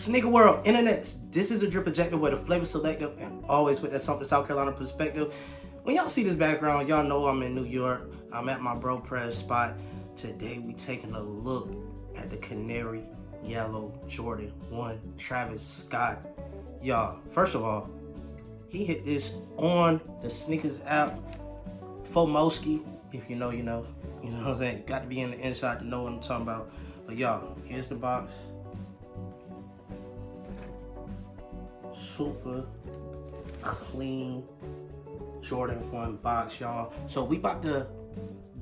Sneaker world, internets, this is a drip projector with a flavor selector and always with that something South Carolina perspective. When y'all see this background, y'all know I'm in New York. I'm at my bro press spot. Today we taking a look at the Canary Yellow Jordan 1 Travis Scott. Y'all, first of all, he hit this on the sneakers app. Fomoski, if you know, you know. You know what I'm saying? Got to be in the inside to know what I'm talking about. But y'all, here's the box. Super clean Jordan 1 box, y'all. So we about to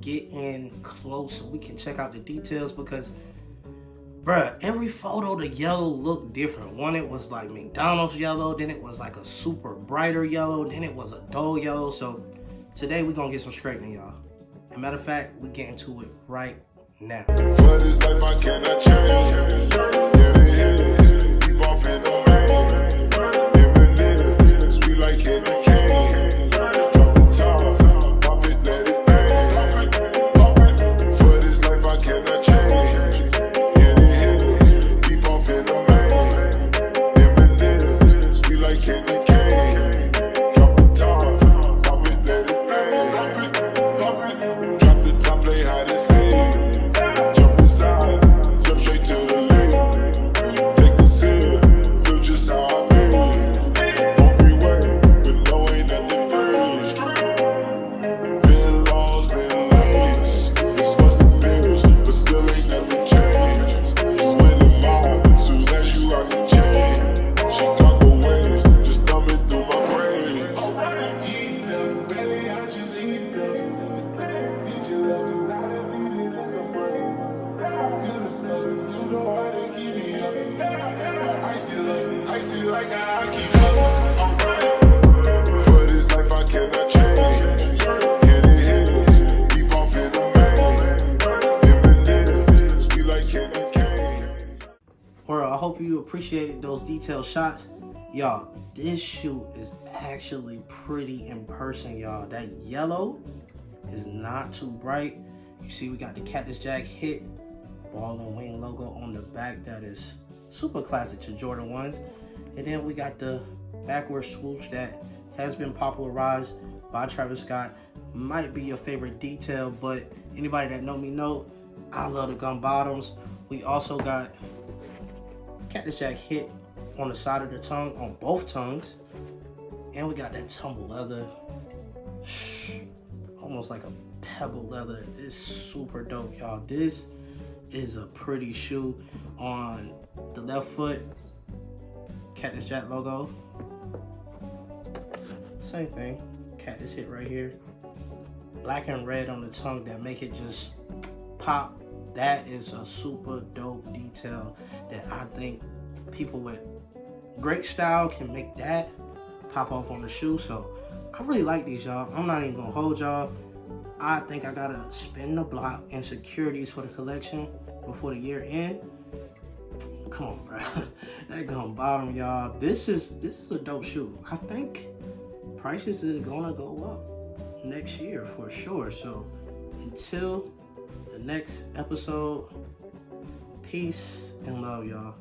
get in close so we can check out the details because, bruh, every photo the yellow looked different. One, it was like McDonald's yellow, then it was like a super brighter yellow, then it was a dull yellow. So today we gonna get some straightening, y'all. As a matter of fact, we get into it right now. For this life I cannot change. Keep off in the I hope you appreciated those detailed shots. Y'all, this shoe is actually pretty in person, y'all. That yellow is not too bright. You see we got the Cactus Jack hit ball and wing logo on the back. That is super classic to Jordan 1s. And then we got the backward swoosh that has been popularized by Travis Scott. Might be your favorite detail, but anybody that know me know I love the gum bottoms. We also got Cactus Jack hit on the side of the tongue, on both tongues. And we got that tumble leather. Almost like a pebble leather. It's super dope, y'all. This is a pretty shoe. On the left foot, Cactus Jack logo. Same thing. Cactus hit right here. Black and red on the tongue that make it just pop. That is a super dope detail that I think people with great style can make that pop off on the shoe. So I really like these, y'all. I'm not even gonna hold y'all. I think I gotta spin the block and secure these for the collection before the year end. Come on, bro. That gum bottom, y'all. This is a dope shoe. I think prices is gonna go up next year for sure. So until the next episode, peace and love, y'all.